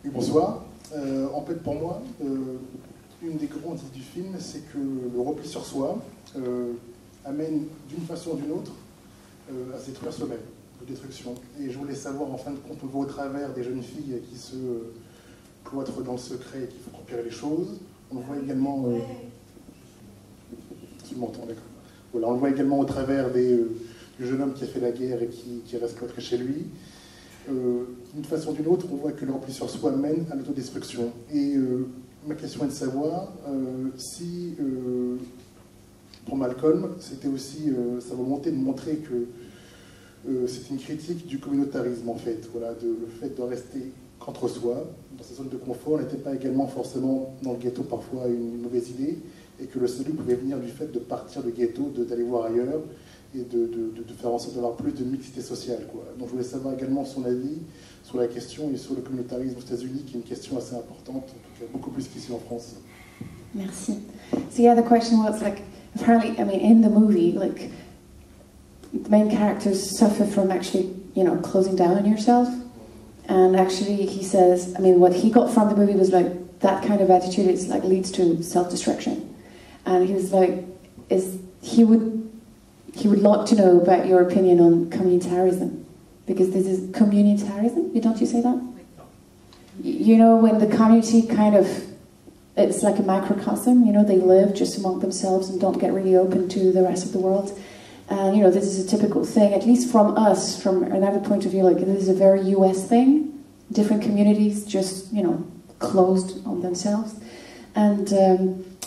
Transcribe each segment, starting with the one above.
Oui, bonsoir. En fait, pour moi, une des grandes idées du film, c'est que le repli sur soi amène d'une façon ou d'une autre à se détruire soi-même, de destruction. Et je voulais savoir, en fin de compte, on voit au travers des jeunes filles qui se cloîtrent dans le secret et qui font empirer les choses. On le voit également... Tu m'entends, d'accord. Voilà, on le voit également au travers du jeune homme qui a fait la guerre et qui reste cloîtré chez lui. D'une façon ou d'une autre, on voit que le repli sur soi mène à l'autodestruction. Et ma question est de savoir si, pour Malcolm, c'était aussi sa volonté de montrer que c'est une critique du communautarisme, en fait. Voilà, le fait de rester qu'entre soi, dans sa zone de confort, n'était pas également forcément dans le ghetto parfois une mauvaise idée, et que le salut pouvait venir du fait de partir du ghetto, d'aller voir ailleurs, et de faire en sorte d'avoir plus de mixité sociale, quoi. Donc je voulais savoir également son avis sur la question et sur le communautarisme aux États-Unis, qui est une question assez importante, en tout cas beaucoup plus qu'ici en France. Merci. So yeah, the question was like, apparently, I mean, in the movie, like, the main characters suffer from actually, you know, closing down on yourself. And actually, he says, I mean, what he got from the movie was like, that kind of attitude is like leads to self-destruction. And he was like, he would like to know about your opinion on communitarism, because this is communitarism. Don't you say that? You know, when the community kind of, it's like a macrocosm. You know, they live just among themselves and don't get really open to the rest of the world. And you know, this is a typical thing, at least from us, from another point of view. Like, this is a very U.S. thing. Different communities just, you know, closed on themselves. And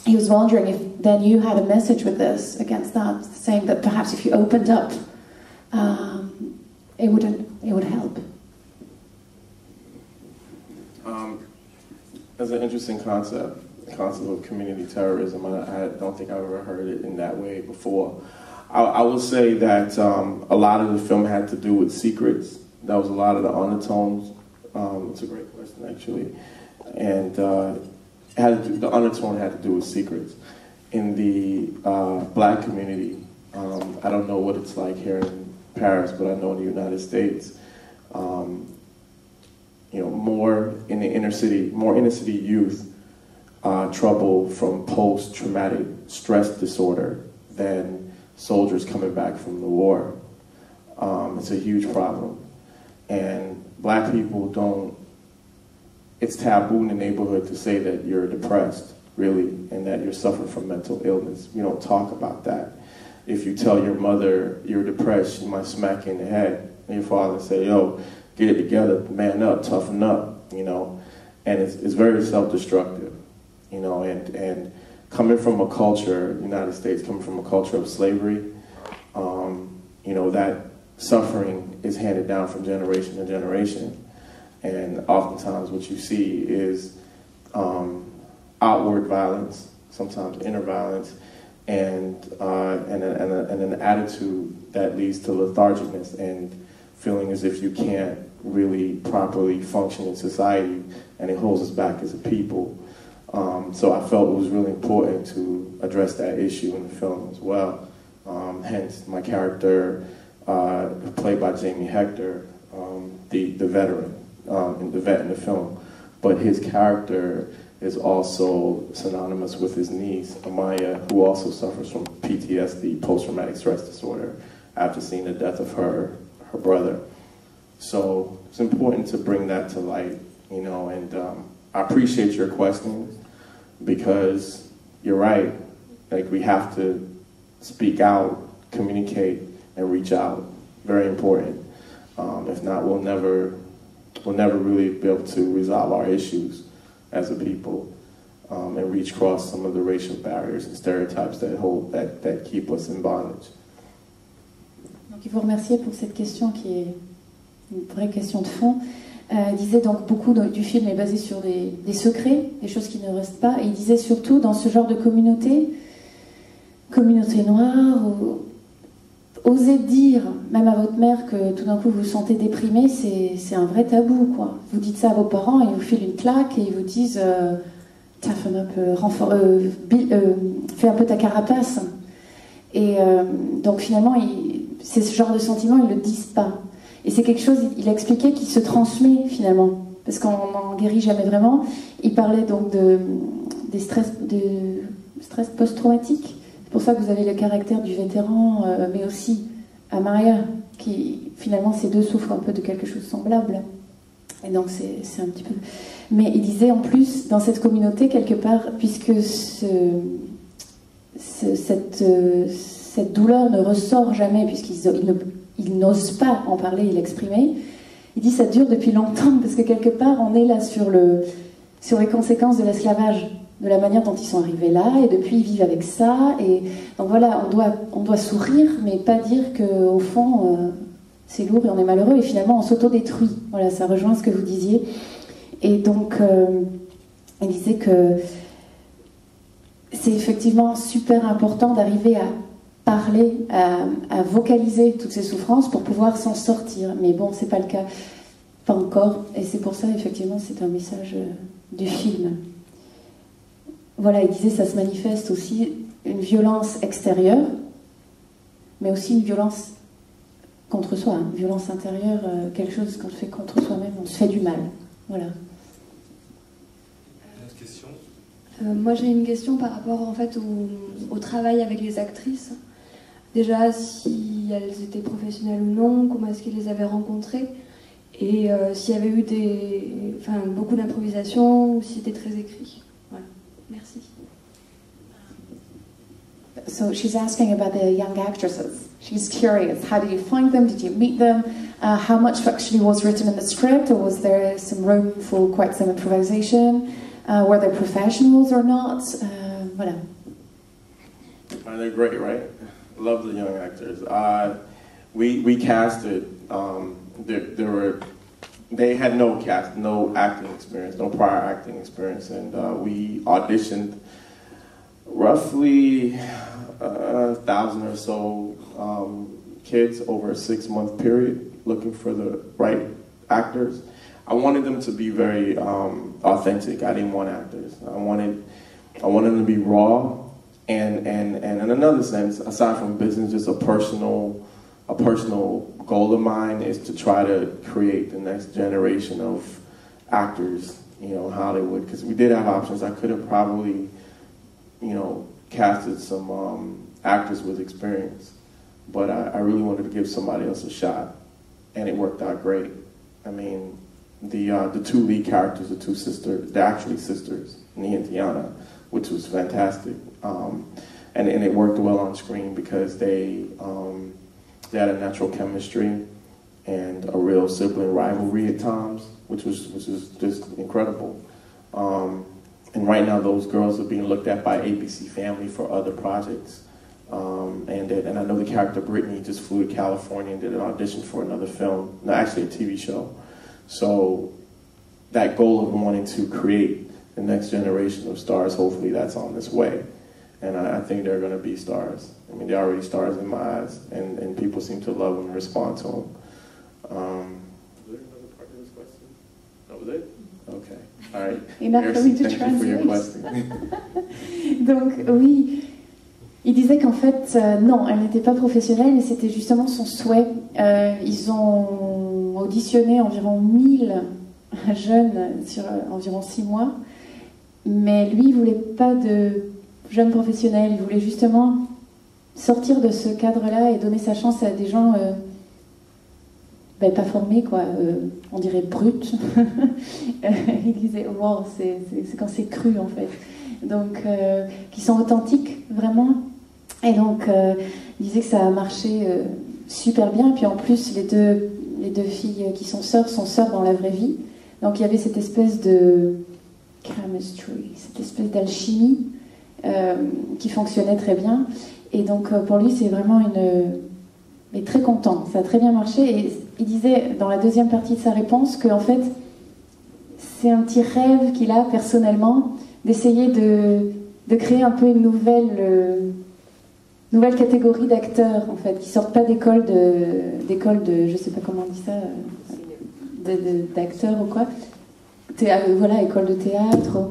he was wondering if then you had a message with this against that, saying that perhaps if you opened up, it would help. That's an interesting concept, the concept of community terrorism. I don't think I've ever heard it in that way before. I would say that a lot of the film had to do with secrets. That was a lot of the undertones. It's a great question, actually. And the undertone had to do with secrets. In the black community, I don't know what it's like here in Paris, but I know in the United States, you know, more in the inner city youth trouble from post-traumatic stress disorder than soldiers coming back from the war. It's a huge problem. And black people don't, it's taboo in the neighborhood to say that you're depressed, really, and that you're suffering from mental illness. We don't talk about that. If you tell your mother you're depressed, she might smack you in the head. And your father say, yo, get it together, man up, toughen up, you know. And it's very self-destructive, you know, and coming from a culture, United States, coming from a culture of slavery, you know, that suffering is handed down from generation to generation. And oftentimes what you see is outward violence, sometimes inner violence, and an attitude that leads to lethargicness and feeling as if you can't really properly function in society, and it holds us back as a people. So I felt it was really important to address that issue in the film as well. Hence, my character, played by Jamie Hector, the veteran, the vet in the film, but his character is also synonymous with his niece, Amaya, who also suffers from PTSD, post-traumatic stress disorder, after seeing the death of her brother. So it's important to bring that to light, you know, and I appreciate your questions, because you're right, like, we have to speak out, communicate, and reach out. Very important. If not, we'll never really be able to resolve our issues as a people, and reach across some of the racial barriers and stereotypes that keep us in bondage. Donc il faut remercier pour cette question qui est une vraie question de fond. Il disait donc beaucoup du film est basé sur des secrets, des choses qui ne restent pas, et il disait surtout dans ce genre de communauté noire, oser dire, même à votre mère, que tout d'un coup vous vous sentez déprimé, c'est un vrai tabou, quoi. Vous dites ça à vos parents, ils vous filent une claque et ils vous disent toughen up, fais un peu ta carapace. Et donc finalement, c'est ce genre de sentiments, ils ne le disent pas. Et c'est quelque chose, il a expliqué, qui se transmet finalement. parce qu'on n'en guérit jamais vraiment. Il parlait donc des stress post-traumatiques. C'est pour ça que vous avez le caractère du vétéran, mais aussi Amaya, qui finalement ces deux souffrent un peu de quelque chose de semblable. Et donc c'est un petit peu... Mais il disait en plus, dans cette communauté, quelque part, puisque cette douleur ne ressort jamais, puisqu'ils n'osent pas en parler et l'exprimer, il dit ça dure depuis longtemps, parce que quelque part on est là sur les conséquences de l'esclavage, de la manière dont ils sont arrivés là, et depuis ils vivent avec ça, et donc voilà, on doit sourire, mais pas dire qu'au fond c'est lourd et on est malheureux, et finalement on s'autodétruit. Voilà, ça rejoint ce que vous disiez. Et donc il disait que c'est effectivement super important d'arriver à parler, à vocaliser toutes ces souffrances pour pouvoir s'en sortir. Mais bon, c'est pas le cas, pas encore. Et c'est pour ça, effectivement, c'est un message du film. Voilà, il disait, ça se manifeste aussi une violence extérieure, mais aussi une violence contre soi, une violence intérieure, quelque chose qu'on fait contre soi-même, on se fait du mal. Voilà. Une question ? Moi, j'ai une question par rapport en fait au travail avec les actrices. Déjà, si elles étaient professionnelles ou non, comment est-ce qu'ils les avaient rencontrées, et s'il y avait eu beaucoup d'improvisation ou si c'était très écrit. Voilà. Merci. So she's asking about the young actresses. She's curious. How did you find them? Did you meet them? How much actually was written in the script, or was there some room for quite some improvisation? Were they professionals or not? Voilà. They're great, right? Love the young actors. We casted. They had no acting experience, no prior acting experience, and we auditioned roughly 1,000 or so kids over a 6-month period, looking for the right actors. I wanted them to be very authentic. I didn't want actors. I wanted them to be raw, and in another sense, aside from business, just a personal goal of mine is to try to create the next generation of actors, Hollywood. Because we did have options. I could have probably, casted some actors with experience, but I really wanted to give somebody else a shot, and it worked out great. I mean, the two lead characters, the two sisters, they're actually sisters, Nia and Tiana, which was fantastic, and it worked well on screen because they had a natural chemistry and a real sibling rivalry at times, which was just incredible. And right now, those girls are being looked at by ABC Family for other projects. And I know the character Brittany just flew to California and did an audition for another film, no, actually a TV show. So that goal of wanting to create the next generation of stars, hopefully that's on this way. And I think they're going to be stars. I mean, they're already stars in my eyes, and people seem to love them and respond to them. Was there another part of this question? That was it? Okay. All right. Enough for me to translate. Donc, oui, il disait qu'en fait, non, elle n'était pas professionnelle, mais c'était justement son souhait. Ils ont auditionné environ 1000 jeunes sur environ 6 mois, mais lui, il ne voulait pas de jeunes professionnels, il voulait justement sortir de ce cadre-là et donner sa chance à des gens pas formés, quoi, on dirait bruts. Il disait, wow, c'est quand c'est cru, en fait. Donc, qui sont authentiques, vraiment. Et donc, il disait que ça a marché super bien. Et puis en plus, les deux filles qui sont sœurs dans la vraie vie. Donc, il y avait cette espèce de chemistry, cette espèce d'alchimie qui fonctionnait très bien. Et donc, pour lui, c'est vraiment il est très content. Ça a très bien marché. Et il disait, dans la deuxième partie de sa réponse, qu'en fait, c'est un petit rêve qu'il a personnellement d'essayer de créer un peu une nouvelle catégorie d'acteurs, en fait, qui sortent pas d'école de, je sais pas comment on dit ça, d'acteurs ou quoi. Voilà, école de théâtre.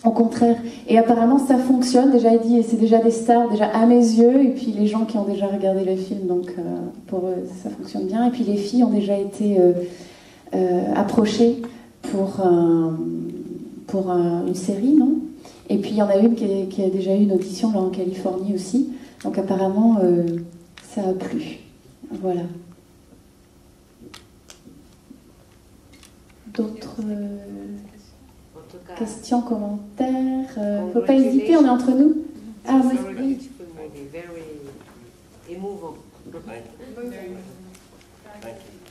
Au contraire. Et apparemment, ça fonctionne. Déjà, il dit, et c'est déjà des stars, déjà à mes yeux, et puis les gens qui ont déjà regardé le film, donc pour eux, ça fonctionne bien. Et puis les filles ont déjà été approchées pour une série, non? Et puis il y en a une qui a déjà eu une audition là en Californie aussi. Donc apparemment, ça a plu. Voilà. D'autres questions, commentaires? Faut pas hésiter, on est entre nous. Ah, moi, oui. Very émouvant. Thank you.